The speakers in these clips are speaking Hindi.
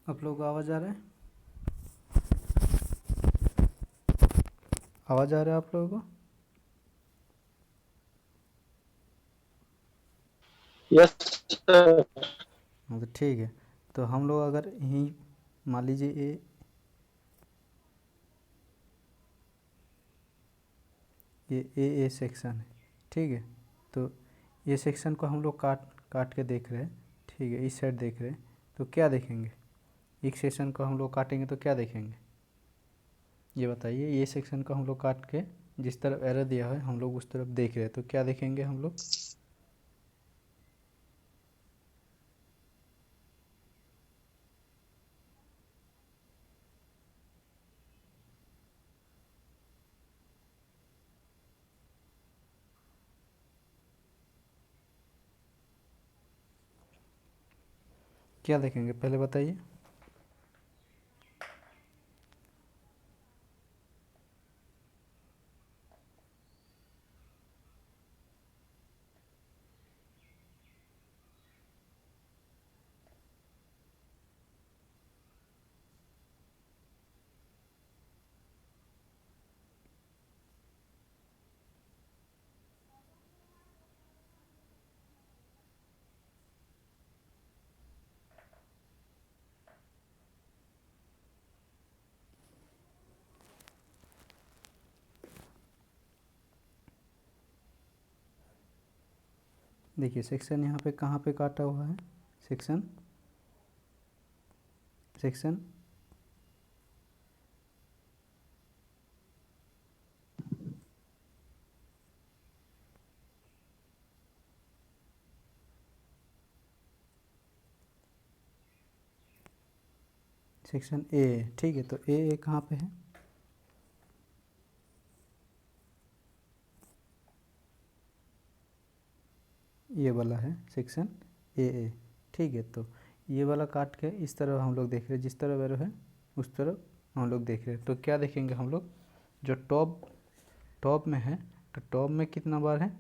आप लोगों को आवाज़ आ रहा है? आवाज़ आ रहा है आप लोगों को? Yes sir. हाँ तो ठीक है। तो हम लोग अगर यहीं मान लीजिए ये सेक्शन है, ठीक है। तो ये सेक्शन को हम लोग काट काट के देख रहे हैं, ठीक है, इस साइड देख रहे हैं। तो क्या देखेंगे? एक सेक्शन को हम लोग काटेंगे तो क्या देखेंगे? ये बताइए। ये सेक्शन को हम लोग काट के जिस तरफ एरर दिया है हम लोग उस तरफ देख रहे हैं, तो क्या देखेंगे हम लोग? क्या देखेंगे पहले बताइए। देखिए सेक्शन यहाँ पे कहाँ पे काटा हुआ है? सेक्शन सेक्शन सेक्शन ए, ठीक है। तो ए कहाँ पे है? ये वाला है सेक्शन ए, ठीक है। तो ये वाला काट के इस तरफ हम लोग देख रहे हैं, जिस तरफ एरो है उस तरफ हम लोग देख रहे हैं। तो क्या देखेंगे हम लोग? जो टॉप टॉप में है, तो टॉप में कितना बार है?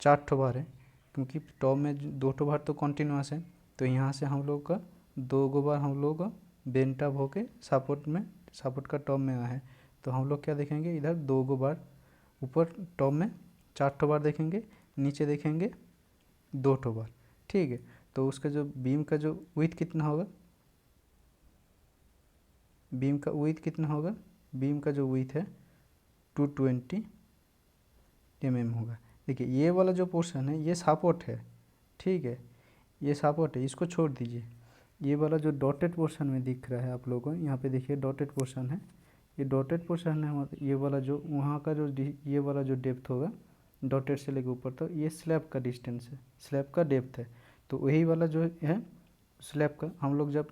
4 ठो बार है, क्योंकि टॉप में 2 ठो बार तो कॉन्टिन्यूस है। तो यहाँ से हम लोग का 2 गो बार हम लोग का बेंट अप होके सपोर्ट का टॉप में आया है। तो हम लोग क्या देखेंगे? इधर 2 गो बार ऊपर टॉप में 4 ठो बार देखेंगे, नीचे देखेंगे 2 ठो बार, ठीक है। तो उसका जो बीम का जो विड्थ कितना होगा? बीम का विड्थ कितना होगा? बीम का जो विड्थ है 220 होगा। देखिए ये वाला जो पोर्शन है ये सपोर्ट है, ठीक है, ये सपोर्ट है, इसको छोड़ दीजिए। ये वाला जो डॉटेड पोर्शन में दिख रहा है आप लोगों को, यहाँ पे देखिए डॉटेड पोर्शन है। ये डॉटेड पोर्शन है, मतलब ये वाला जो वहाँ का जो ये वाला जो डेप्थ होगा डॉटेड से लेकर ऊपर, तो ये स्लैब का डिस्टेंस है, स्लैब का डेप्थ है। तो वही वाला जो है स्लैब का, हम लोग जब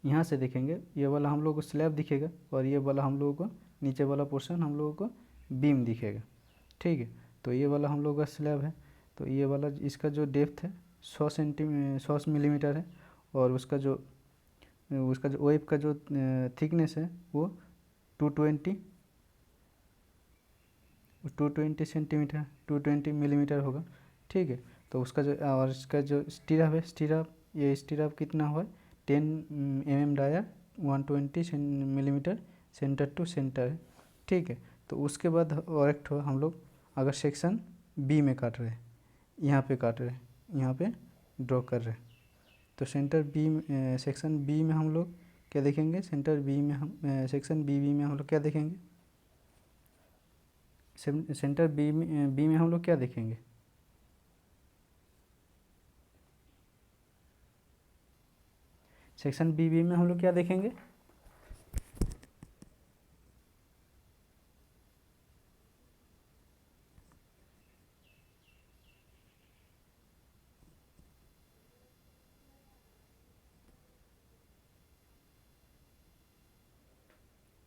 यहाँ से देखेंगे ये वाला हम लोग को स्लैब दिखेगा, और ये वाला हम लोगों को नीचे वाला पोर्शन हम लोगों को बीम दिखेगा, ठीक है। तो ये वाला हम लोग का स्लैब है। तो ये वाला इसका जो डेप्थ है 100 मिलीमीटर है, और उसका जो वेब का जो थिकनेस है वो 220 सेंटीमीटर 220 मिलीमीटर होगा, ठीक है। तो उसका जो और इसका जो स्टीरअप है, ये स्टीरअप कितना हुआ? 10 dia 120 millimetre centre to centre है, ठीक है। तो उसके बाद और एक ठो हम लोग अगर सेक्शन बी में काट रहे हैं, यहाँ पे काट रहे हैं, यहाँ पे ड्रॉ कर रहे हैं, तो सेक्शन बी में हम लोग क्या देखेंगे? सेक्शन बी में हम लोग क्या देखेंगे? सेंटर बी में हम लोग क्या देखेंगे? सेक्शन बी में हम लोग क्या देखेंगे?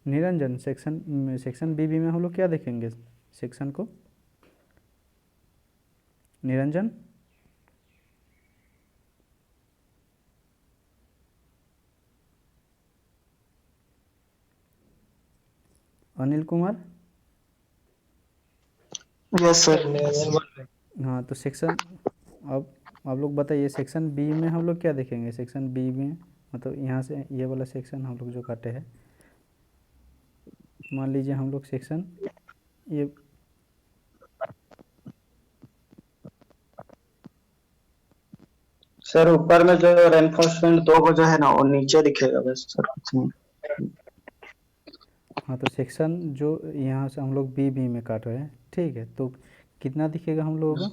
निरंजन, सेक्शन बी में हम लोग क्या देखेंगे? सेक्शन को निरंजन, अनिल कुमार, यस सर, निरंजन बोल रहे हाँ। तो सेक्शन अब आप लोग बताइए, सेक्शन बी में हम लोग क्या देखेंगे? सेक्शन बी में मतलब यहाँ से ये वाला सेक्शन हम लोग जो काटे हैं, मान लीजिए हम लोग सेक्शन ये सर ऊपर में जो रेनफोर्समेंट 2 को जो है ना वो नीचे दिखेगा बस सर, कुछ नहीं। हाँ, तो सेक्शन जो यहाँ से हम लोग बी में काट रहे हैं, ठीक है, तो कितना दिखेगा हम लोगों का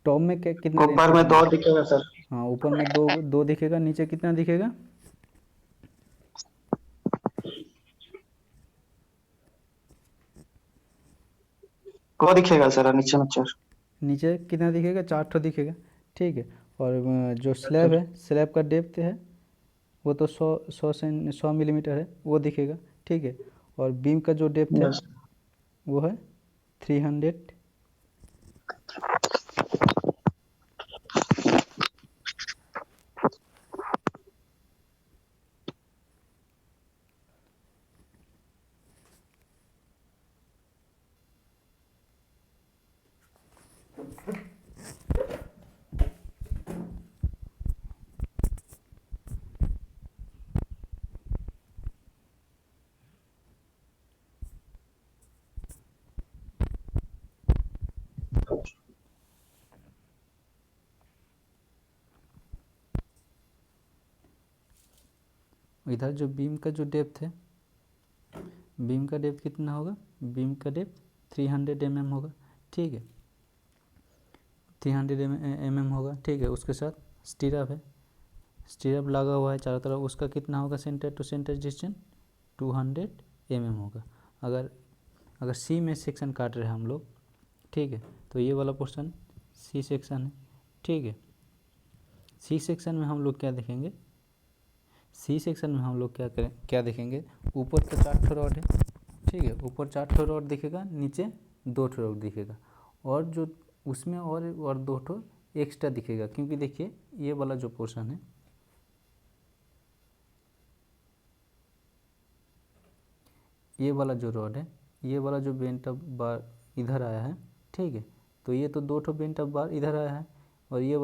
टॉप में, क्या कितना ऊपर में रेनफोर्समेंट 2 है? दिखेगा सर। हाँ, ऊपर में दो दो दिखेगा, नीचे कितना दिखेगा? को दिखेगा सर नीचे में 4। नीचे कितना दिखेगा? 4 ठो दिखेगा, ठीक है। और जो स्लैब सर है, स्लैब का डेप्थ है वो तो 100 मिलीमीटर है, वो दिखेगा, ठीक है। और बीम का जो डेप्थ है यस। वो है 300। इधर जो बीम का जो डेप्थ है, बीम का डेप्थ कितना होगा? बीम का डेप्थ 300 mm होगा, ठीक है, 300 mm होगा, ठीक है। उसके साथ स्टीरअप है, स्टीरअप लगा हुआ है चारों तरफ, उसका कितना होगा centre to centre distance? 200 mm होगा। अगर अगर सी में सेक्शन काट रहे हैं हम लोग, ठीक है, तो ये वाला पोर्शन सी सेक्शन है, ठीक है। सी सेक्शन में हम लोग क्या देखेंगे? सी सेक्शन में हम लोग क्या देखेंगे? ऊपर तो 4 ठो रॉड है, ठीक है, ऊपर 4 ठो रॉड दिखेगा, नीचे 2 ठो रॉड दिखेगा, और जो उसमें और 2 ठो एक्स्ट्रा दिखेगा, क्योंकि देखिए ये वाला जो पोर्शन है, ये वाला जो रॉड है, ये वाला जो बेंट ऑफ बार इधर आया है, ठीक है, तो ये तो 2 ठो बेंट ऑफ बार इधर आया है, और ये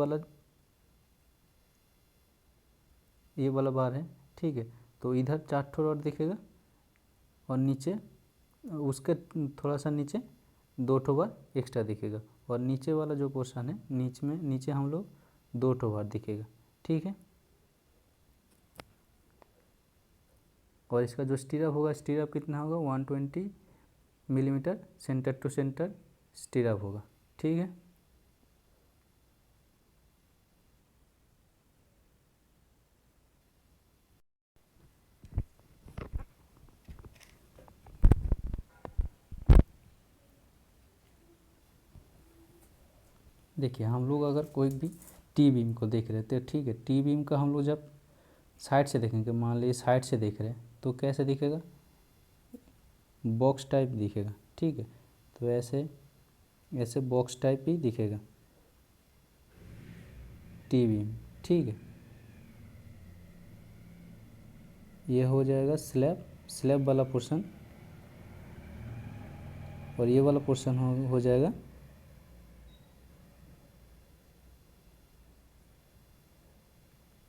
वाला बार है, ठीक है, तो इधर 4 ठो रॉड दिखेगा, और नीचे उसके थोड़ा सा नीचे 2 ठो बार एक्स्ट्रा दिखेगा, और नीचे वाला जो पोर्शन है, नीचे हम लोग 2 ठो बार दिखेगा, ठीक है। और इसका जो स्टीरअप होगा, स्टीरअप कितना होगा? 120 millimetre centre to centre stirrup होगा, ठीक है। देखिए हम लोग अगर कोई भी टी बीम को देख रहे थे, ठीक है, टी बीम का हम लोग जब साइड से देखेंगे, मान लीजिए साइड से देख रहे हैं, तो कैसे दिखेगा? बॉक्स टाइप दिखेगा, ठीक है, तो ऐसे ऐसे बॉक्स टाइप ही दिखेगा टी बीम, ठीक है। ये हो जाएगा स्लैब वाला पोर्शन, और ये वाला पोर्शन हो जाएगा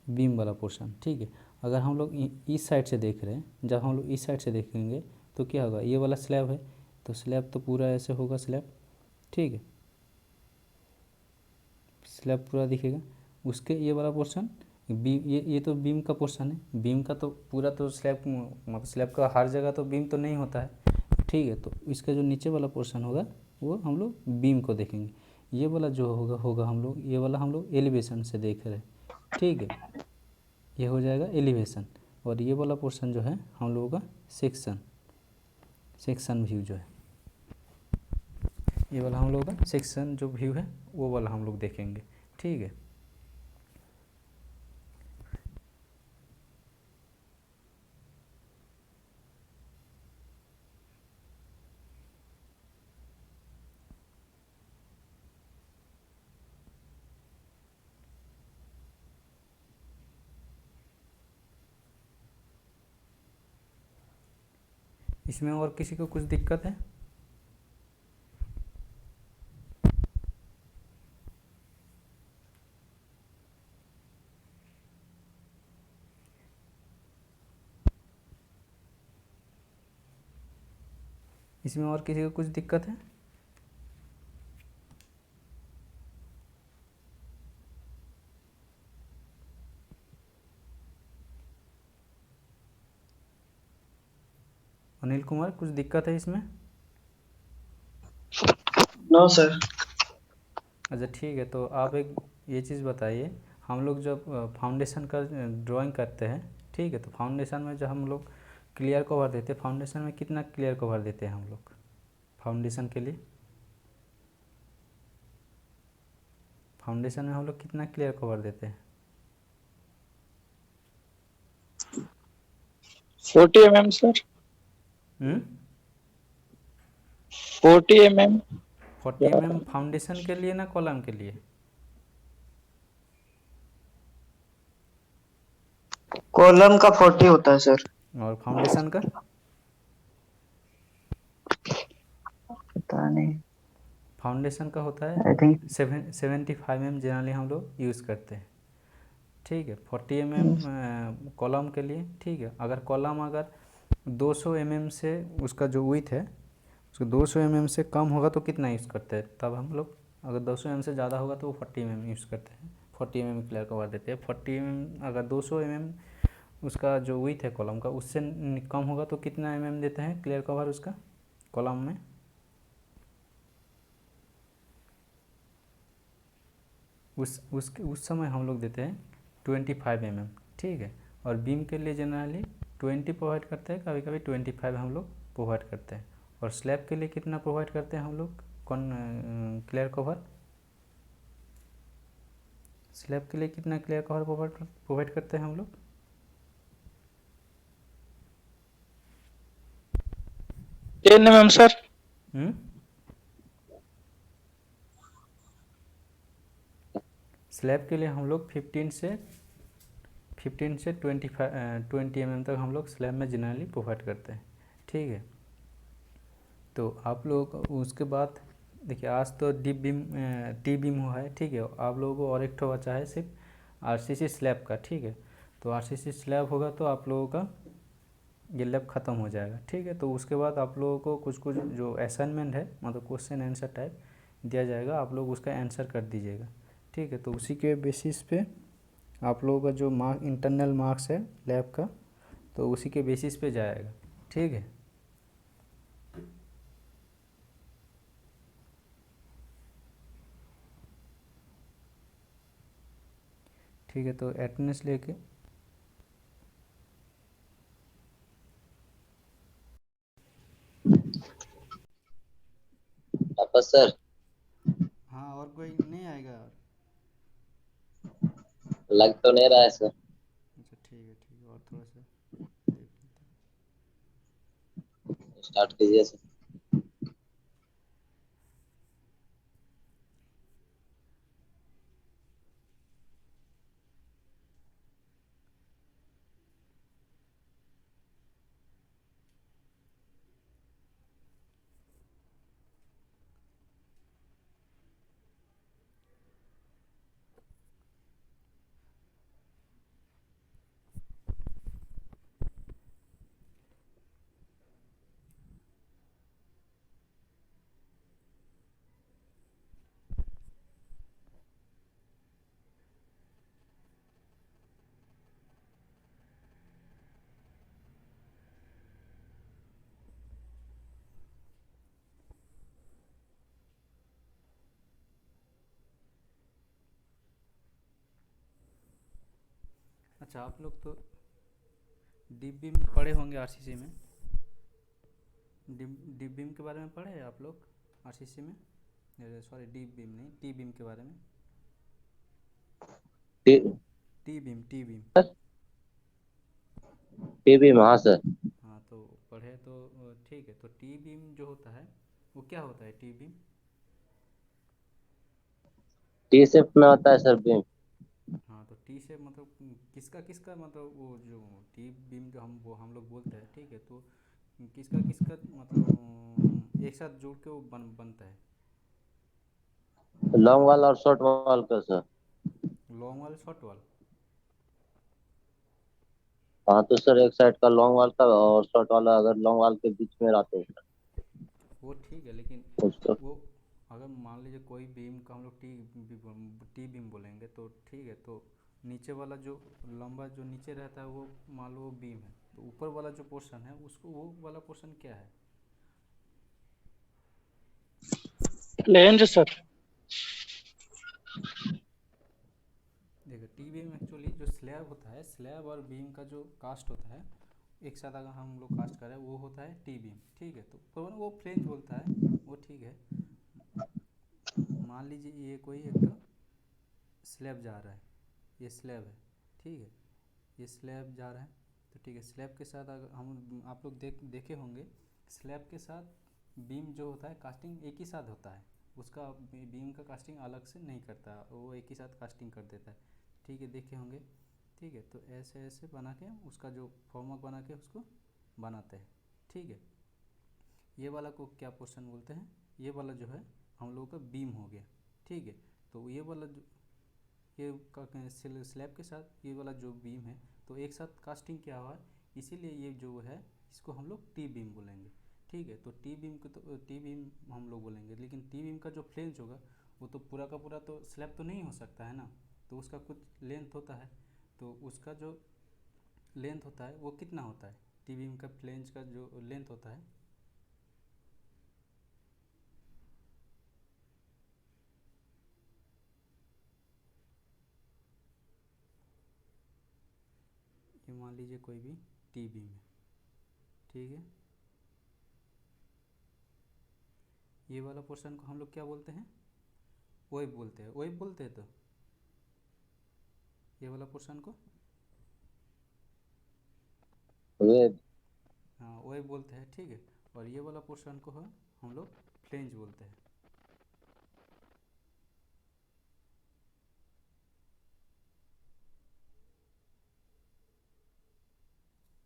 बीम वाला पोर्शन, ठीक है। अगर हम लोग इस साइड से देख रहे हैं, जब हम लोग इस साइड से देखेंगे तो क्या होगा? ये वाला स्लैब है, तो स्लैब तो पूरा ऐसे होगा स्लैब, ठीक है, स्लैब पूरा दिखेगा। उसके ये वाला पोर्शन बीम, ये तो बीम का पोर्शन है, बीम का तो पूरा तो स्लैब, मतलब स्लैब का हर जगह तो बीम तो नहीं होता है, ठीक है, तो इसका जो नीचे वाला पोर्शन होगा वो हम लोग बीम को देखेंगे। ये वाला जो होगा हम लोग, ये वाला हम लोग एलिवेशन से देख रहे हैं, ठीक है, ये हो जाएगा एलिवेशन। और ये वाला पोर्शन जो है हम लोगों का सेक्शन व्यू जो है, ये वाला हम लोगों का सेक्शन जो व्यू है वो वाला हम लोग देखेंगे, ठीक है। इसमें और किसी को कुछ दिक्कत है? इसमें और किसी को कुछ दिक्कत है? अनिल कुमार, कुछ दिक्कत है इसमें? No sir. अच्छा ठीक है, तो आप एक ये चीज़ बताइए, हम लोग जब फाउंडेशन का ड्राइंग करते हैं, ठीक है, तो फाउंडेशन में जब हम लोग क्लियर कवर देते हैं, फाउंडेशन में कितना क्लियर कवर देते हैं हम लोग फाउंडेशन के लिए? फाउंडेशन में हम लोग कितना क्लियर कवर देते हैं? 40 mm sir. 40 mm। 40 mm foundation के लिए ना कॉलम के लिए? कॉलम का 40 होता है सर। और फाउंडेशन का? पता नहीं। फाउंडेशन का होता आई थिंक। है 75 mm जनरली हम लोग यूज़ करते हैं, ठीक है। 40 mm कॉलम के लिए, ठीक है। अगर कॉलम अगर 200 mm से उसका जो विथ है उसको 200 mm से कम होगा तो कितना यूज़ करते हैं तब हम लोग? अगर 200 mm से ज़्यादा होगा तो वो 40 mm यूज़ करते हैं, 40 mm क्लियर कवर देते हैं। 40 mm अगर 200 mm उसका जो विथ है कॉलम का उससे कम होगा तो कितना देते हैं क्लियर कवर उसका कॉलम में? उस समय हम लोग देते हैं 25 mm, ठीक है। और बीम के लिए जनरली 20 प्रोवाइड करते हैं, कभी कभी 25 हम लोग प्रोवाइड करते हैं। और स्लैब के लिए कितना प्रोवाइड करते हैं हम लोग कौन क्लियर कवर? स्लैब के लिए कितना क्लियर कवर प्रोवाइड करते हैं हम लोग? 10 mm सर। स्लैब के लिए हम लोग 15 से 20 mm तक हम लोग स्लैब में जनरली प्रोवाइड करते हैं, ठीक है। तो आप लोग उसके बाद देखिए, आज तो डी बीम टी बीम हुआ है, ठीक है। आप लोगों को और एक ठो बचा है सिर्फ आरसीसी स्लैब का, ठीक है। तो आरसीसी स्लैब होगा तो आप लोगों का ये लैब ख़त्म हो जाएगा, ठीक है। तो उसके बाद आप लोगों को कुछ कुछ जो असाइनमेंट है मतलब क्वेश्चन आंसर टाइप दिया जाएगा, आप लोग उसका आंसर कर दीजिएगा, ठीक है। तो उसी के बेसिस पे आप लोगों का जो इंटरनल मार्क्स है लैब का, तो उसी के बेसिस पे जाएगा, ठीक है। ठीक है, तो अटेंडेंस लेके वापस सर। हाँ, और कोई नहीं आएगा? लग तो नहीं रहा है सर। अच्छा ठीक है, और थोड़ा सा देख लेते स्टार्ट कीजिए सर। अच्छा, आप लोग तो डीप बीम पढ़े होंगे आरसीसी में? डीप बीम के बारे में पढ़े हैं आप लोग आरसीसी में? सॉरी, डीप बीम नहीं, टी बीम के बारे में। T T beam. टीवी में, हाँ सर। हाँ, तो पढ़े तो ठीक है। तो टी बीम जो होता है वो क्या होता है टी बीम? टी शेप में होता है सर बीम। हाँ, तो टी से मतलब किसका किसका मतलब वो जो टी बीम जो हम लोग बोलते हैं, ठीक है। तो किसका किसका मतलब एक साथ जोड़ के वो बनता है? लॉन्ग वाल और शॉर्ट वाल का सर। लॉन्ग वाल, शॉर्ट वाल? हाँ तो सर एक साइड का लॉन्ग वाल का और शॉर्ट वाला अगर लॉन्ग वाल के बीच में रहते हैं सर। वो ठीक है, लेकिन उसका वो अगर मान लीजिए कोई बीम का हम लोग टी बीम बोलेंगे तो ठीक है, तो नीचे वाला जो लंबा जो नीचे रहता है वो मान लो वो बीम है, तो ऊपर वाला जो पोर्शन है उसको वो वाला पोर्शन क्या है? Flange sir. देखिए टी बीम एक्चुअली जो स्लैब होता है, स्लैब और बीम का जो कास्ट होता है एक साथ अगर हम लोग कास्ट करें वो होता है टी बीम, ठीक है। तो वो फ्लेंज बोलता है, वो ठीक है। मान लीजिए ये कोई एक तो स्लैब जा रहा है, ये स्लैब है, ठीक है, ये स्लैब जा रहा है, तो ठीक है। स्लैब के साथ अगर हम आप लोग देखे होंगे, स्लैब के साथ बीम जो होता है कास्टिंग एक ही साथ होता है, उसका बीम का कास्टिंग अलग से नहीं करता, वो एक ही साथ कास्टिंग कर देता है, ठीक है, देखे होंगे, ठीक है। तो ऐसे ऐसे बना के उसका जो फॉर्मवर्क बना के उसको बनाते हैं, ठीक है। ये वाला को क्या पोर्शन बोलते हैं? ये वाला जो है हम लोगों का बीम हो गया, ठीक है। तो ये वाला जो ये स्लैब के साथ ये वाला जो बीम है तो एक साथ कास्टिंग किया हुआ है, इसीलिए ये जो है इसको हम लोग टी बीम बोलेंगे, ठीक है। तो टी बीम को तो टी बीम हम लोग बोलेंगे, लेकिन टी बीम का जो फ्लेंज होगा वो तो पूरा का पूरा तो स्लैब तो नहीं हो सकता है ना, तो उसका कुछ लेंथ होता है, तो उसका जो लेंथ होता है वो कितना होता है? टी बीम का फ्लेंज का जो लेंथ होता है ये मान लीजिए कोई भी टी बीम है, ठीक है। ये वाला पोर्शन को हम लोग क्या बोलते हैं? वेब बोलते हैं, वेब बोलते हैं। तो ये वाला पोर्शन को वेब। हाँ वेब बोलते हैं, ठीक है। और ये वाला पोर्शन को है हम लोग फ्लेंज बोलते हैं,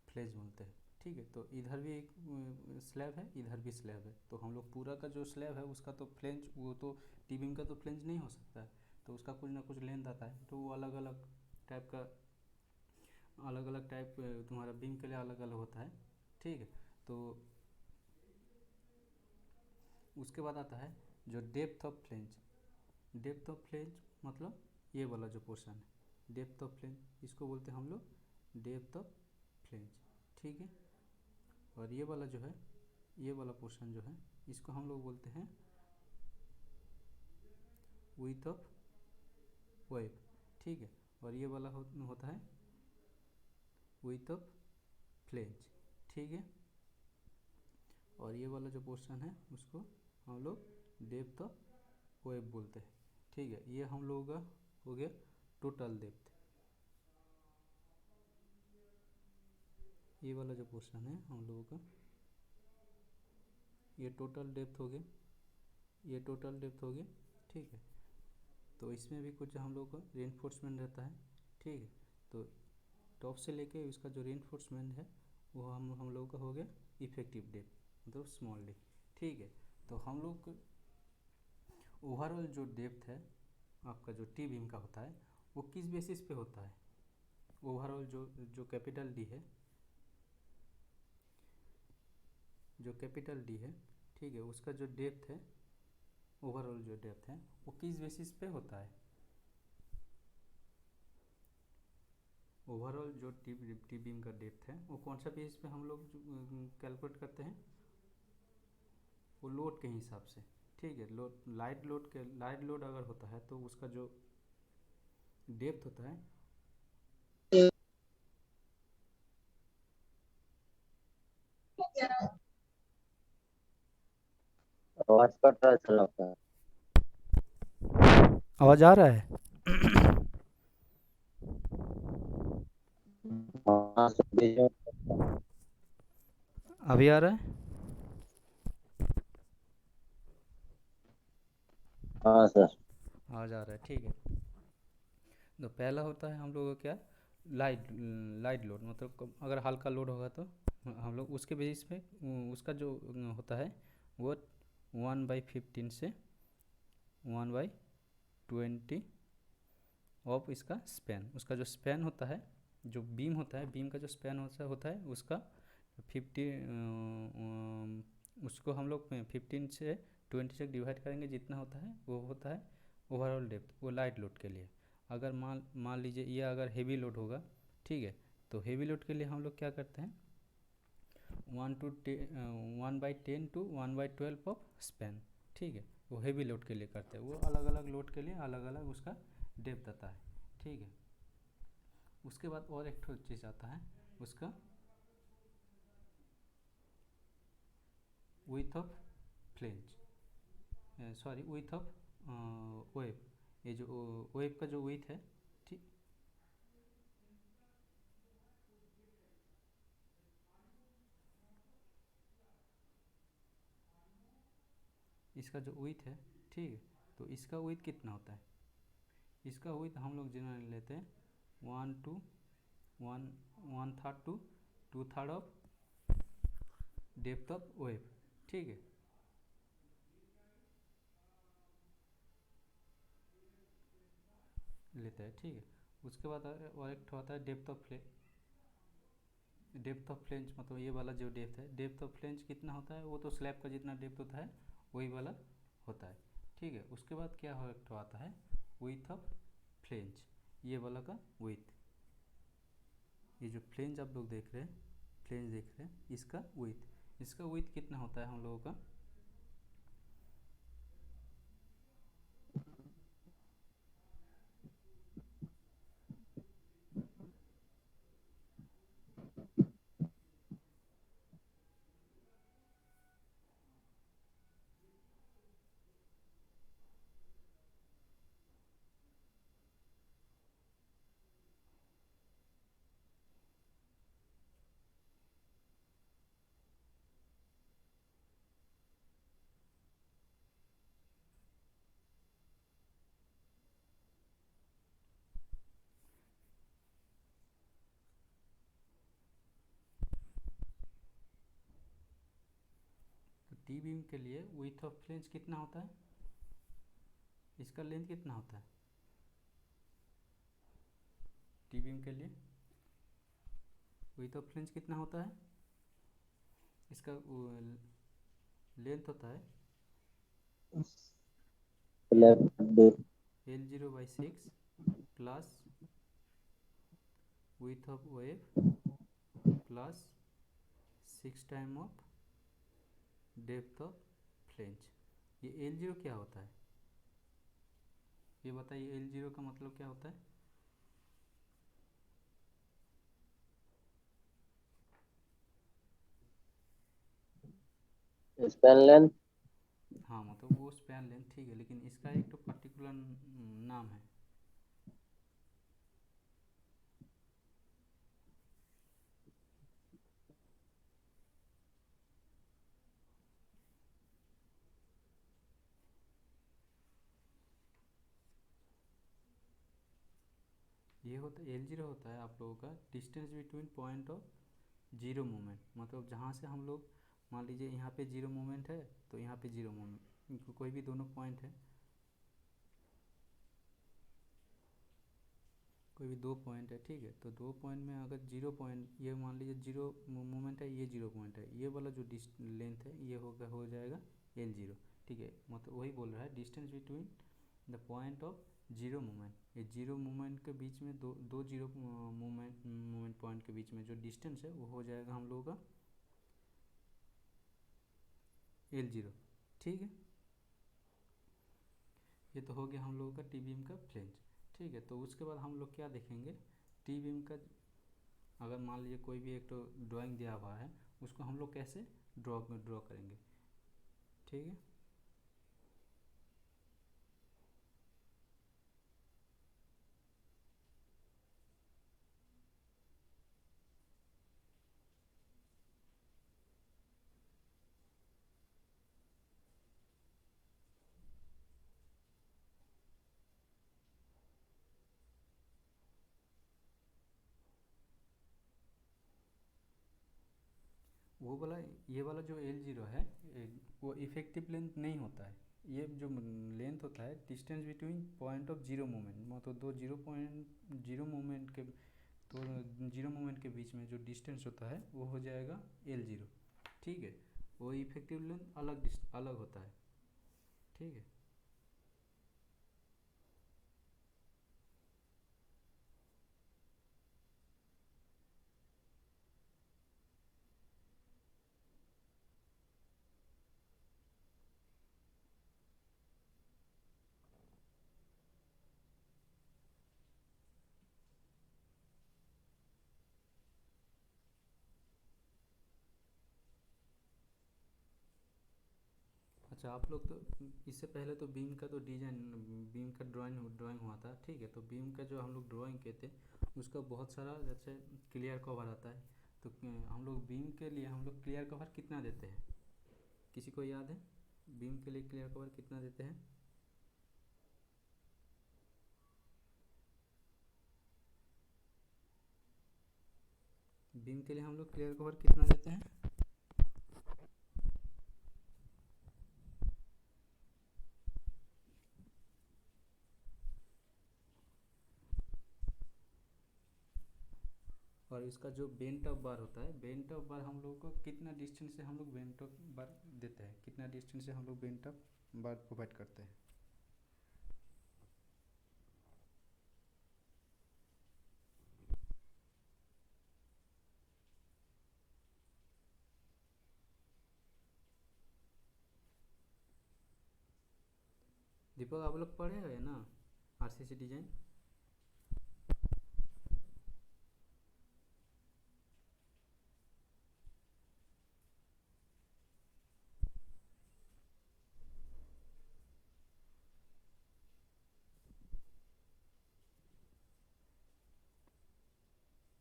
फ्लेंज बोलते हैं, ठीक है। तो इधर भी एक स्लैब है, इधर भी स्लैब है, तो हम लोग पूरा का जो स्लैब है उसका तो फ्लेंज, वो तो टी बीम का तो फ्लेंज नहीं हो सकता है, तो उसका कुछ ना कुछ लेंथ आता है, तो वो अलग अलग टाइप का, अलग अलग टाइप तुम्हारा बीम के लिए अलग अलग होता है, ठीक है। तो उसके बाद आता है जो depth of flange. Depth of flange मतलब ये वाला जो पोर्शन है डेप्थ ऑफ फ्लेंज, इसको बोलते हैं हम लोग डेप्थ ऑफ फ्लेंज, ठीक है। और ये वाला जो है, ये वाला पोर्शन जो है इसको हम लोग बोलते हैं विड्थ ऑफ वेब, ठीक है। और ये वाला होता है विड्थ ऑफ फ्लेंज, ठीक है। और ये वाला जो पोर्शन है उसको हम लोग डेप्थ ऑफ वेब बोलते हैं, ठीक है। ये हम लोगों का हो गया टोटल डेप्थ। ये वाला जो पोर्शन है हम लोगों का ये टोटल डेप्थ हो गया, ये टोटल डेप्थ हो गया, ठीक है। तो इसमें भी कुछ हम लोग का रेनफोर्समेंट रहता है, ठीक है। तो टॉप से लेके इसका जो रेनफोर्समेंट है वो हम लोगों का हो गया इफेक्टिव डेप्थ, मतलब स्मॉल डी, ठीक है। तो हम लोग ओवरऑल जो डेप्थ है आपका जो टी बीम का होता है वो किस बेसिस पे होता है? ओवरऑल जो जो कैपिटल डी है, जो कैपिटल डी है, ठीक है, उसका जो डेप्थ है, ओवरऑल जो डेप्थ है वो किस बेसिस पे होता है? ओवरऑल जो टी बीम का डेप्थ है वो कौन सा बेसिस पे हम लोग कैलकुलेट करते हैं? वो लोड के हिसाब से, ठीक है। लोड लाइट लोड अगर होता है तो उसका जो डेप्थ होता है आवाज कट रहा है सर आपका। आवाज आ रहा है? हाँ सर, बीच में। अभी आ रहा है? हाँ सर। आवाज आ रहा है, ठीक है। तो पहला होता है हम लोगों का क्या, लाइट लोड, मतलब अगर हल्का लोड होगा तो हम लोग उसके बेसिस पे उसका जो होता है वो 1/15 से 1/20 ऑफ इसका स्पैन, उसका जो स्पैन होता है, जो बीम होता है, बीम का जो स्पैन होता है उसका 50 उसको हम लोग 15 से 20 से डिवाइड करेंगे, जितना होता है वो होता है ओवरऑल डेप्थ, वो लाइट लोड के लिए। अगर मान लीजिए ये अगर हेवी लोड होगा, ठीक है, तो हेवी लोड के लिए हम लोग क्या करते हैं, 1/10 टू 1/12 ऑफ स्पैन, ठीक है, वो हेवी लोड के लिए करते हैं। वो अलग अलग लोड के लिए अलग अलग उसका डेप्थ आता है, ठीक है। उसके बाद और एक चीज़ आता है उसका width of flange, sorry width of wave, ये जो वेव का जो विथ है, ठीक, इसका जो विथ है, ठीक है, तो इसका विथ कितना होता है, इसका विथ हम लोग जनरली लेते हैं 1/3 to 2/3 of depth of web, ठीक है। लेते हैं, ठीक है। उसके बाद और एक होता है डेप्थ ऑफ फ्लेंज, मतलब ये वाला जो डेप्थ है, डेप्थ ऑफ फ्लेंज कितना होता है, वो तो स्लैब का जितना डेप्थ होता है वही वाला होता है, ठीक है। उसके बाद क्या हो आता है विथ ऑफ फ्लेंज, ये वाला का विथ, ये जो फ्लेंज आप लोग देख रहे हैं, फ्लेंज देख रहे हैं, इसका विथ कितना होता है हम लोगों का, तो टी बीम के लिए विथ ऑफ फ्लेंज कितना होता है, इसका लेंथ कितना होता है टी बीम के लिए, विथ ऑफ फ्लेंज कितना होता है, इसका लेंथ होता है L0/6 plus width of wave plus 6 time of depth of flange. ये L0 क्या होता है, ये बताइए, L0 का मतलब क्या होता है, स्पैन लेंथ। हाँ मतलब वो स्पैन लेंथ, ठीक है, लेकिन इसका एक तो पर्टिकुलर नाम है, ये होता है L0 होता है आप लोगों का distance between point of zero moment, मतलब जहाँ से हम लोग मान लीजिए यहाँ पे जीरो मोमेंट है, तो यहाँ पे जीरो मोमेंट, कोई भी दोनों पॉइंट है, कोई भी दो पॉइंट है, ठीक है, तो दो पॉइंट में अगर जीरो पॉइंट, ये मान लीजिए जीरो मोमेंट है, ये जीरो पॉइंट है, ये वाला जो लेंथ है ये हो जाएगा L0, ठीक है। मतलब वही बोल रहा है distance between the point of zero moment, ये जीरो मोमेंट के बीच में दो जीरो मोमेंट पॉइंट के बीच में जो डिस्टेंस है वो हो जाएगा हम लोगों का L0, ठीक है। ये तो हो गया हम लोगों का टी बीम का फ्लेंज, ठीक है। तो उसके बाद हम लोग क्या देखेंगे, टी बीम का अगर मान लीजिए कोई भी एक तो ड्राइंग दिया हुआ है, उसको हम लोग कैसे ड्रॉ करेंगे, ठीक है। वो वाला, ये वाला जो L0 है, वो इफेक्टिव लेंथ नहीं होता है, ये जो लेंथ होता है distance between point of zero moment, मतलब दो जीरो मोमेंट के, तो जीरो मोमेंट के बीच में जो डिस्टेंस होता है वो हो जाएगा L0, ठीक है। वो इफेक्टिव लेंथ अलग होता है, ठीक है। अच्छा, आप लोग तो इससे पहले तो बीम का तो डिजाइन, बीम का ड्राइंग हुआ था, ठीक है। तो बीम का जो हम लोग ड्राइंग किए थे उसका बहुत सारा जैसे क्लियर कवर आता है। तो हम लोग बीम के लिए हम लोग क्लियर कवर कितना देते हैं, किसी को याद है? बीम के लिए क्लियर कवर कितना देते हैं? बीम के लिए हम लोग क्लियर कवर कितना देते हैं? और इसका जो बेंट ऑफ बार होता है, बेंट ऑफ बार हम लोग को कितना डिस्टेंस से हम लोग बेंट ऑफ बार देते हैं, कितना डिस्टेंस से हम लोग बेंट ऑफ बार प्रोवाइड करते हैं? दीपक, आप लोग पढ़े हुए ना आरसीसी डिजाइन?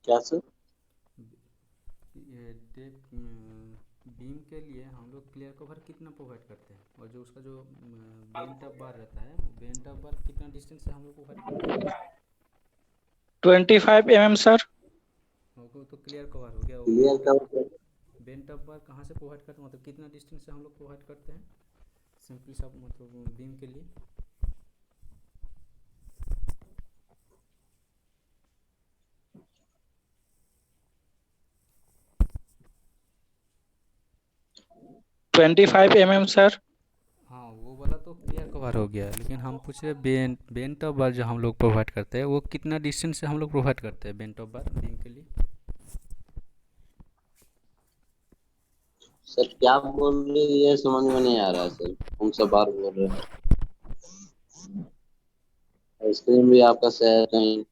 क्या सर? ये डेप बीम के लिए हम लोग क्लियर कवर कितना प्रोवाइड करते हैं, और जो उसका जो बेंट ऑफ बार रहता है, बेंट ऑफ बार कितना डिस्टेंस से हम लोग प्रोवाइड करते हैं? 25 mm सर। वो तो क्लियर कवर हो गया। वो क्लियर कवर बेंट ऑफ बार कहाँ से प्रोवाइड करते हैं, मतलब कितना डिस्टेंस से हम लोग प्रोवाइड करते हैं सिंपली सब, मतलब बीम के लिए? Twenty 25 mm sir. हाँ, वो वाला तो क्लियर कवर हो गया, लेकिन हम पूछ रहे बेंट ऑफ बार जो हम लोग प्रोवाइड करते हैं वो कितना डिस्टेंस से हम लोग प्रोवाइड करते हैं बेंट ऑफ बार बीम के लिए? सर क्या बोल रहे हैं, ये समझ में नहीं आ रहा है सर, कौन सा बार बोल रहे हैं? स्क्रीन भी आपका सही नहीं।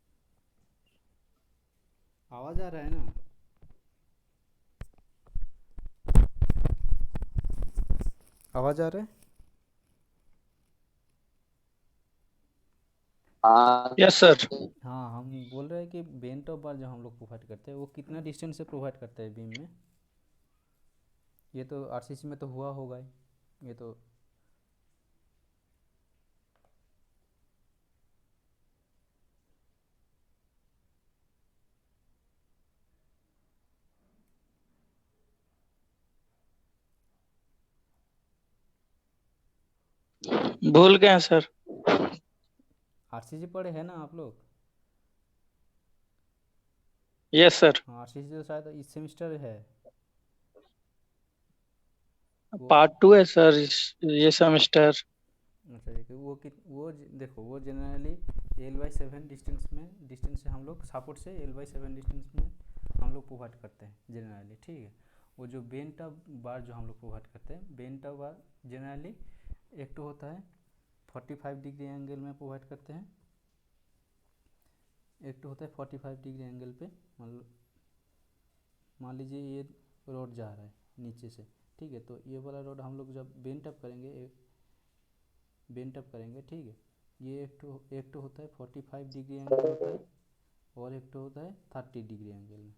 आवाज़ आ रहा है ना? आवाज़ आ रहा है? हाँ यस सर। हाँ, हम बोल रहे हैं कि बेंट ऑफ बार जो हम लोग प्रोवाइड करते हैं वो कितना डिस्टेंस से प्रोवाइड करते हैं बीम में? ये तो आरसीसी में तो हुआ होगा ही, ये तो। भूल गए सर। आरसीसी पढ़े हैं ना आप लोग? Yes sir. हाँ, आरसीसी तो शायद इस सेमिस्टर है वो। पार्ट 2 है सर ये सेमेस्टर। अच्छा, देखिए देखो वो जनरली L/7 डिस्टेंस से हम लोग सपोर्ट से L/7 डिस्टेंस में हम लोग प्रोवाइड करते हैं जनरली, ठीक है। वो जो बेंट ऑफ बार जो हम लोग प्रोवाइड करते हैं, बेंट ऑफ बार जनरली एक तो होता है 45 डिग्री एंगल में प्रोवाइड करते हैं, एक तो होता है 45 डिग्री एंगल पे। मान लीजिए ये रोड जा रहा है नीचे से, ठीक है। तो ये वाला रोड हम लोग जब बेंट अप करेंगे, ठीक है। ये एक तो होता है 45 डिग्री एंगल होता है, और एक तो होता है 30 डिग्री एंगल में,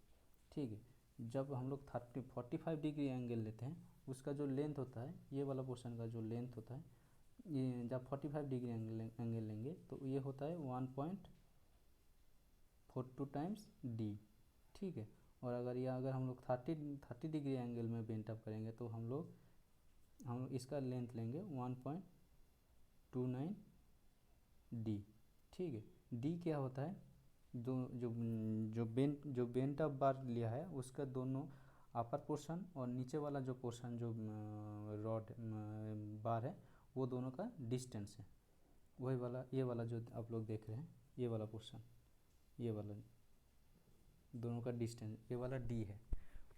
ठीक है। जब हम लोग 45 डिग्री एंगल लेते हैं, उसका जो लेंथ होता है, ये वाला पोर्शन का जो लेंथ होता है, ये जब 45 डिग्री एंगल लेंगे तो ये होता है 1.42 टाइम्स डी, ठीक है। और अगर हम लोग 30 डिग्री एंगल में बेंट अप करेंगे तो हम लोग इसका लेंथ लेंगे 1.29 डी, ठीक है। डी क्या होता है, जो जो जो बेंट ऑफ बार लिया है उसका दोनों अपर पोर्शन और नीचे वाला जो पोर्शन जो रॉड बार है वो दोनों का डिस्टेंस है, वही वाला ये वाला जो आप लोग देख रहे हैं, ये वाला पोर्शन, ये वाला दोनों का डिस्टेंस, ये वाला डी है,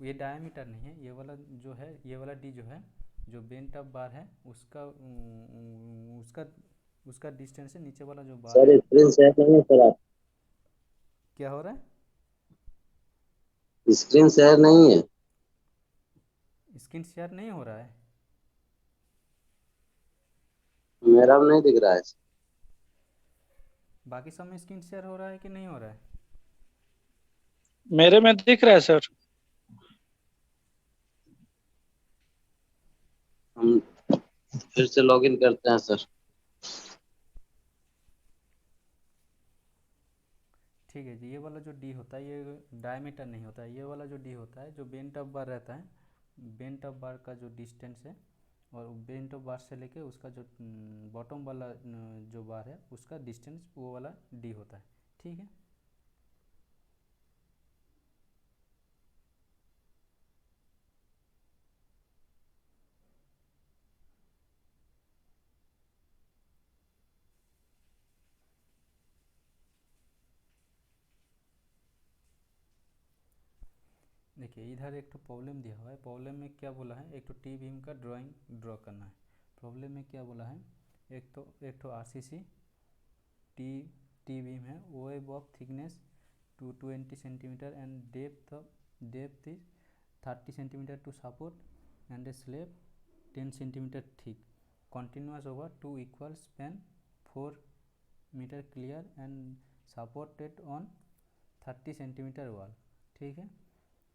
ये डायमीटर नहीं है, ये वाला जो है, ये वाला डी जो है, जो बेंट अप बार है उसका उसका उसका डिस्टेंस है, नीचे वाला जो बार सर है। स्क्रीन शेयर नहीं है सर, आप क्या हो रहा है? स्क्रीन शेयर नहीं है। स्क्रीन शेयर नहीं हो रहा है? मेरा भी नहीं दिख रहा है। बाकी सब में स्क्रीन शेयर हो रहा है कि नहीं हो रहा है? मेरे में दिख रहा है सर। हम फिर से लॉगिन करते हैं सर। ठीक है जी, ये वाला जो डी होता है ये डायमीटर नहीं होता है, ये वाला जो डी होता है जो बेंट अप बार रहता है, बेंट अप बार का जो डिस्टेंस है और बेंट अप बार से लेके उसका जो बॉटम वाला जो बार है उसका डिस्टेंस, वो वाला डी होता है। ठीक है, देखिए इधर एक तो प्रॉब्लम दिया हुआ है, प्रॉब्लम में क्या बोला है, एक तो टी बीम का ड्राइंग ड्रॉ करना है। प्रॉब्लम में क्या बोला है, एक तो आरसीसी टी टी बीम है, web of thickness 220 centimetre and depth is 30 centimetre to support and a slab 10 centimetre thick, continuous over 2 equal span 4 meter clear and supported on 30 centimeter wall। ठीक है,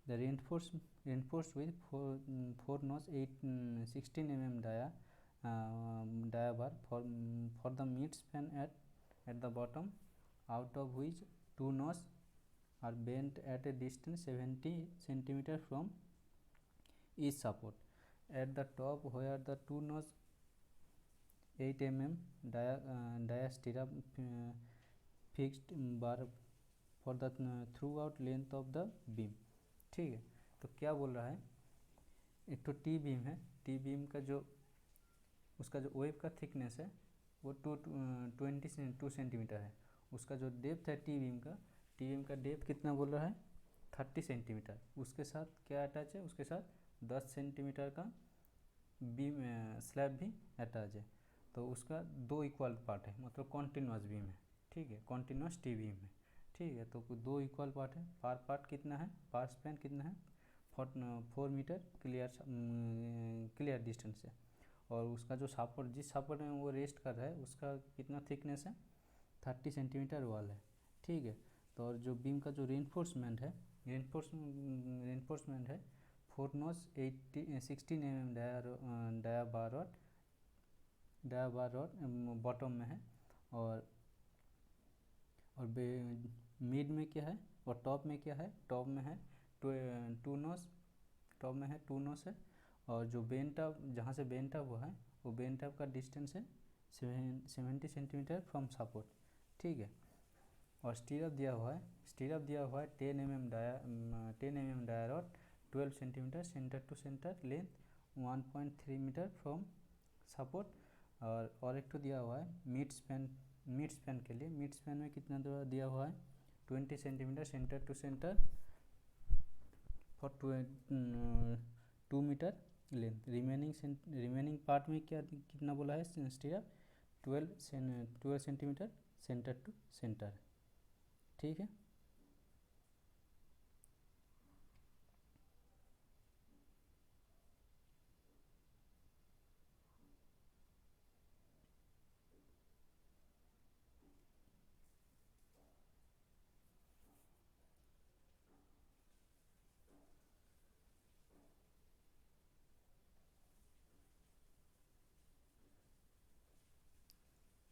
the reinforced with 4 notch 16 mm dia bar for the mid span at the bottom, out of which 2 notch are bent at a distance 70 centimeter from each support। At the top where the 2 notch 8 mm dia stirrup fixed bar for the throughout length of the beam। ठीक है, तो क्या बोल रहा है, एक तो टी बीम है, टी बीम का जो उसका जो वेब का थिकनेस है वो 2 सेंटीमीटर है, उसका जो डेप्थ है टी बीम का डेप्थ कितना बोल रहा है, 30 सेंटीमीटर, उसके साथ क्या अटैच है, उसके साथ 10 सेंटीमीटर का बीम स्लैब भी अटैच है, तो उसका 2 इक्वल पार्ट है, मतलब कॉन्टिन्यूस बीम है। ठीक है, कॉन्टिन्यूस टी बीम है। ठीक है, तो 2 इक्वल पार्ट है, पार पार्ट कितना है, पार स्पैन कितना है, 4 मीटर क्लियर डिस्टेंस है, और उसका जो सपोर्ट, जिस सपोर्ट में वो रेस्ट कर रहा है उसका कितना थिकनेस है, 30 सेंटीमीटर वॉल है। ठीक है, तो और जो बीम का जो रेनफोर्समेंट है, रेनफोर्समेंट है 4 नॉच 16 mm डाया बार रॉड बॉटम में है, और मिड में क्या है और टॉप में क्या है, टॉप में है 2 नॉच, टॉप में है 2 नॉच है, और जो बेंट अप, जहाँ से बेंट अप हुआ है वो बेंट अप का डिस्टेंस है 70 सेंटीमीटर फ्रॉम सपोर्ट। ठीक है, और स्टीरअप दिया हुआ है 10 mm dia rod 12 centimetre centre to centre, length 1.3 metre from support, और एक तो दिया हुआ है मिड स्पैन के लिए, मिड स्पैन में कितना दिया हुआ है 20 centimetre centre to centre for 2 metre length, remaining part में क्या कितना बोला है stirrup 12 centimetre centre to centre. ठीक है,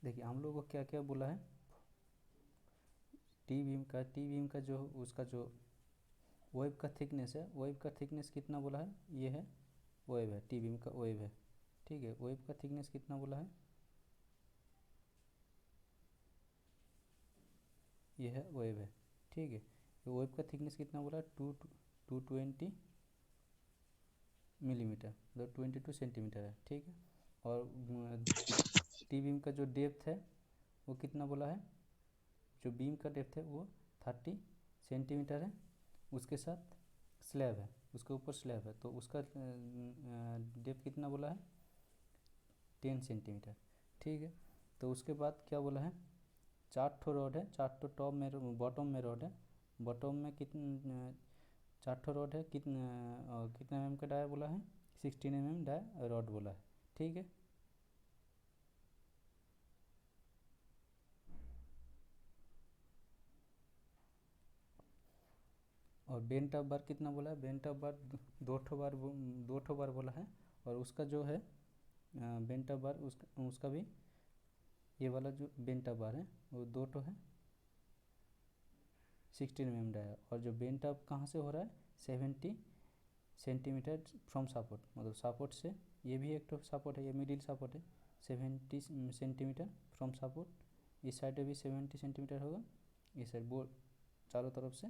देखिए हम लोग को क्या क्या बोला है, टी बीम का जो उसका जो वेब का थिकनेस है, वेब का थिकनेस कितना बोला है, ये है वेब है, टी बीम का वेब है। ठीक है, वेब का थिकनेस कितना बोला है, ये है वेब है। ठीक है, तो वेब का थिकनेस कितना बोला है 220 मिलीमीटर, मतलब 22 सेंटीमीटर है, ठीक है। और टी बीम का जो डेप्थ है वो कितना बोला है, जो बीम का डेप्थ है वो 30 सेंटीमीटर है, उसके साथ स्लैब है, उसके ऊपर स्लैब है, तो उसका डेप्थ कितना बोला है, 10 सेंटीमीटर, ठीक है। तो उसके बाद क्या बोला है, 4 ठो रॉड है, 4 ठो टॉप में बॉटम में रॉड है, बॉटम में कितने 4 ठो रॉड है, कितना mm का डाया बोला है, 16 mm डाया रॉड बोला है, ठीक है। और बेंट ऑफ बार कितना बोला है, बेंट ऑफ बार 2 ठो बार बोला है, और उसका जो है बेंट ऑफ बार उसका भी ये वाला जो बेंट ऑफ बार है वो 2 ठो है, 16 mm डाया, और जो बेंट ऑफ कहाँ से हो रहा है, 70 सेंटीमीटर फ्रॉम सपोर्ट, मतलब सपोर्ट से, ये भी एक तो सपोर्ट है, ये मिडिल सपोर्ट है, 70 सेंटीमीटर फ्रॉम सपोर्ट, इस साइड भी 70 सेंटीमीटर होगा, इस साइड बोर्ड चारों तरफ से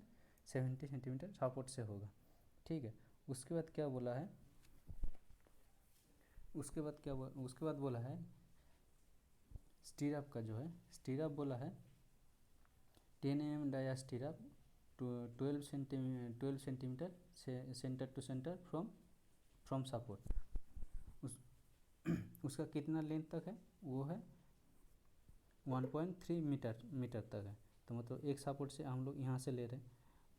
70 सेंटीमीटर सपोर्ट से होगा, ठीक है। उसके बाद क्या बोला है, उसके बाद बोला है स्टीरअप का जो है, स्टीरअप बोला है 10 mm डाया स्टीरअप 12 सेंटीमीटर से centre to centre from support, उसका कितना लेंथ तक है, वो है 1.3 मीटर तक है। तो मतलब एक सपोर्ट से हम लोग यहाँ से ले रहे हैं,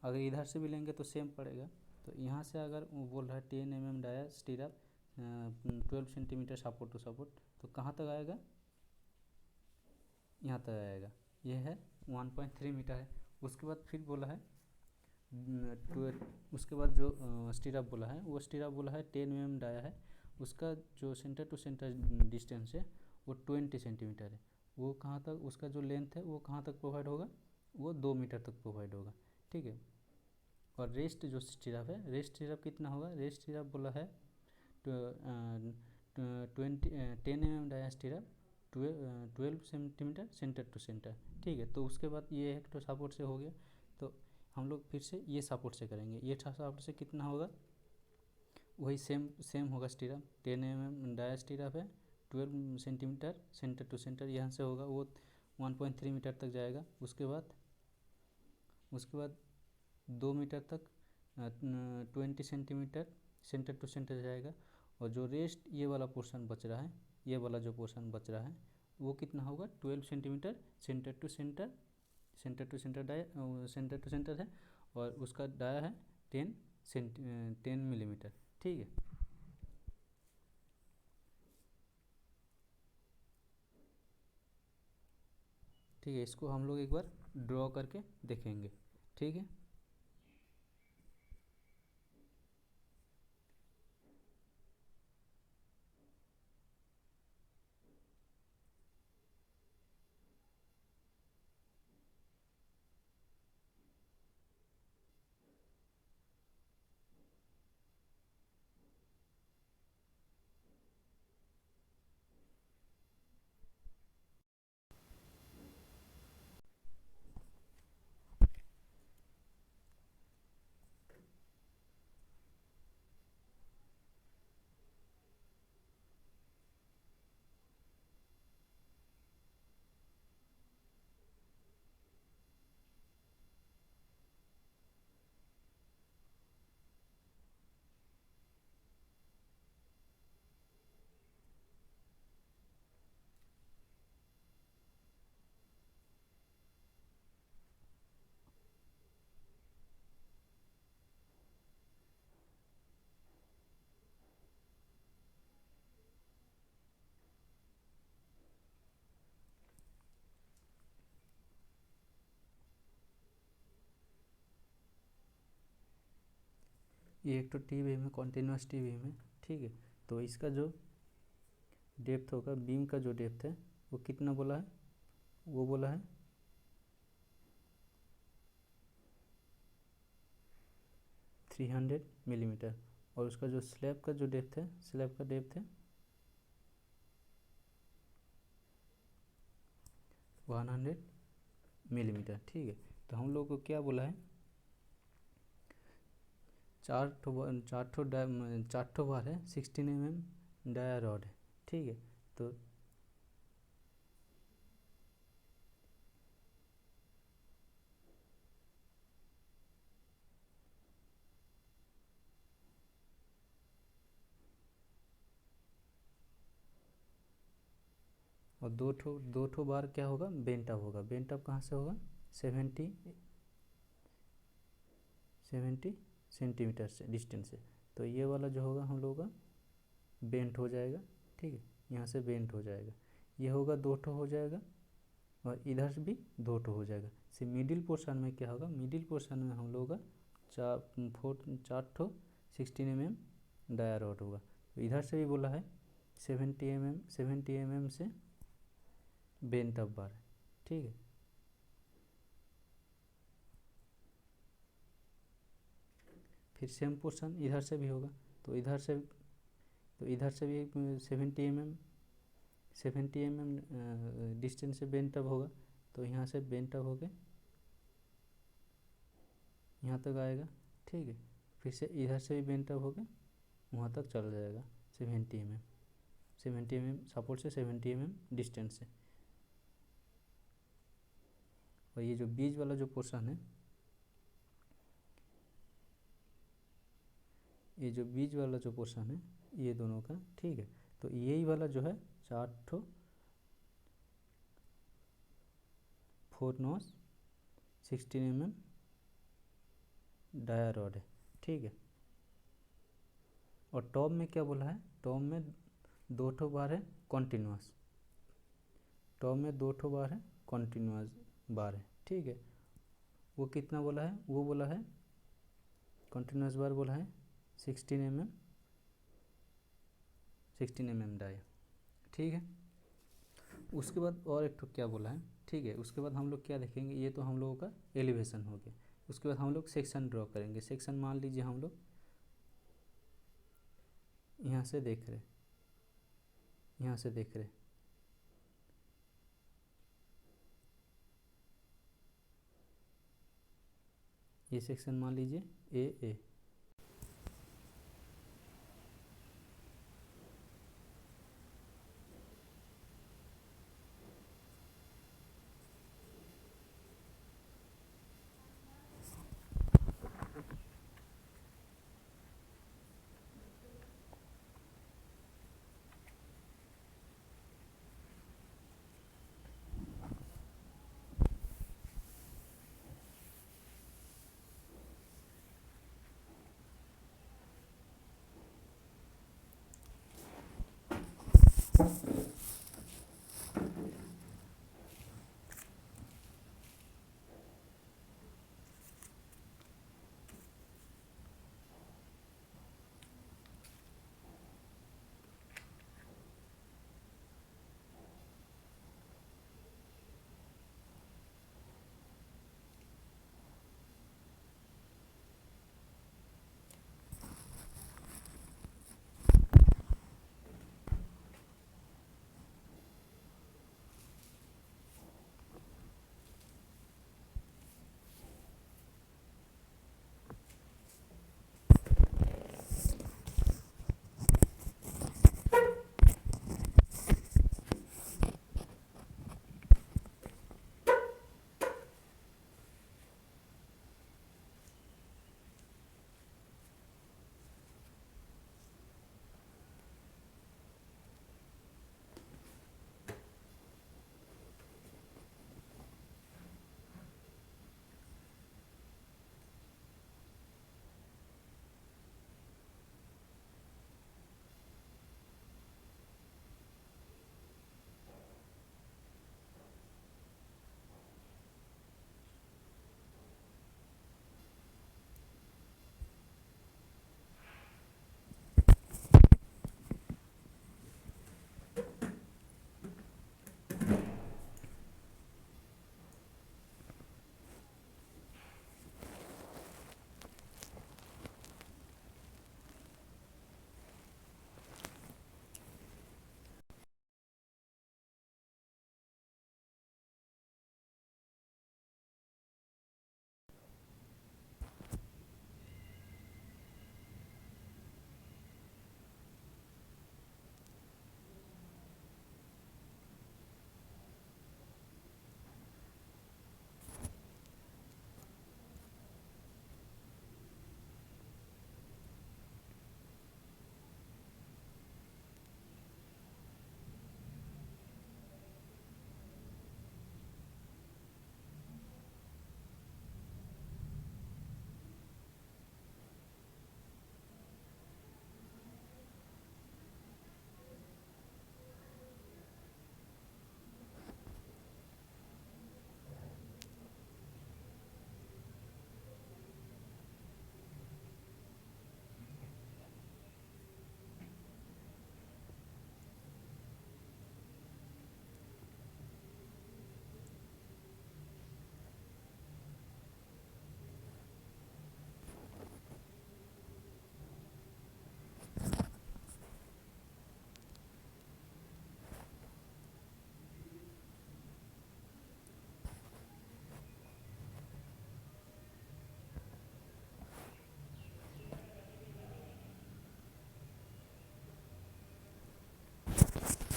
अगर इधर से भी लेंगे तो सेम पड़ेगा। तो यहाँ से अगर वो बोल रहा है 10 mm dia stirrup 12 centimetre support to support, तो कहाँ तक आएगा, यहाँ तक आएगा, ये है 1.3 मीटर है। उसके बाद फिर बोला है उसके बाद जो स्टीरअप बोला है, वो स्टीरअप बोला है 10 mm डाया है, उसका जो सेंटर टू सेंटर डिस्टेंस है वो 20 सेंटीमीटर है, वो कहाँ तक, उसका जो लेंथ है वो कहाँ तक प्रोवाइड होगा, वो 2 मीटर तक प्रोवाइड होगा, ठीक है। और रेस्ट जो स्टीरअप है, रेस्ट स्टीरअप कितना होगा, रेस्ट स्टीरअप बोला है 10 mm dia stirrup 12 centimetre centre to centre, ठीक है। तो उसके बाद ये एक तो सपोर्ट से हो गया, तो हम लोग फिर से ये सपोर्ट से करेंगे, ये सपोर्ट से कितना होगा, वही सेम होगा स्टीरअप 10 mm डाया स्टीरअप है 12 सेंटीमीटर सेंटर टू सेंटर, यहाँ से होगा वो 1.3 मीटर तक जाएगा। उसके बाद 2 मीटर तक 20 सेंटीमीटर सेंटर टू सेंटर जाएगा, और जो रेस्ट ये वाला पोर्शन बच रहा है, ये वाला जो पोर्शन बच रहा है वो कितना होगा, 12 centimetre centre to centre dia centre to centre है, और उसका डाया है 10 मिलीमीटर, ठीक है। ठीक है, इसको हम लोग एक बार ड्रॉ करके देखेंगे, ठीक है। ये एक तो टी बीम है, कॉन्टिन्यूस टी बीम है, ठीक है। तो इसका जो डेप्थ होगा, बीम का जो डेप्थ है वो कितना बोला है, वो बोला है 300 मिलीमीटर, और उसका जो स्लैब का जो डेप्थ है, स्लैब का डेप्थ है 100 मिलीमीटर, ठीक है। तो हम लोग को क्या बोला है, चार ठो बार है 16 mm डाया रॉड है, ठीक है। तो और दो ठो बार क्या होगा, बेंट अप होगा। बेंट अप कहाँ से होगा, 70 सेंटीमीटर से डिस्टेंस से। तो ये वाला जो होगा हम लोगों का बेंट हो जाएगा, ठीक है, यहाँ से बेंट हो जाएगा। ये होगा दो ठो हो जाएगा और इधर से भी दो ठो हो जाएगा। से मिडिल पोर्शन में क्या होगा, मिडिल पोर्शन में हम लोगों का चार ठो 16 mm डाया रॉड होगा। तो इधर से भी बोला है 70 mm से बेंट अप बार, ठीक है। फिर सेम पोर्शन इधर से भी होगा। तो इधर से भी 70 mm डिस्टेंस से बेंट अप होगा। तो यहाँ से बेंट अप होके यहाँ तक आएगा, ठीक है। फिर से इधर से भी बेंट अप होके वहाँ तक चल जाएगा 70 mm सपोर्ट से 70 mm डिस्टेंस से। और ये जो बीच वाला जो पोर्शन है, ये जो बीच वाला जो पोर्शन है ये दोनों का, ठीक है। तो यही वाला जो है 4 ठो 4 नॉच 16 mm डाया रॉड है, ठीक है। और टॉप में क्या बोला है, टॉप में दो ठो बार है कॉन्टिन्यूस। टॉप में दो ठो बार है कॉन्टिन्यूस बार है, ठीक है। वो कितना बोला है, वो बोला है कॉन्टिन्यूस बार बोला है 16 mm डाया, ठीक है। उसके बाद और एक तो क्या बोला है, ठीक है। उसके बाद हम लोग क्या देखेंगे, ये तो हम लोगों का एलिवेशन हो गया। उसके बाद हम लोग सेक्शन ड्रॉ करेंगे। सेक्शन मान लीजिए हम लोग यहाँ से देख रहे, यहाँ से देख रहे, ये सेक्शन मान लीजिए ए।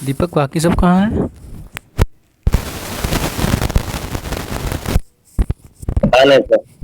दीपक बाकी सब कहाँ है? पता नहीं सर।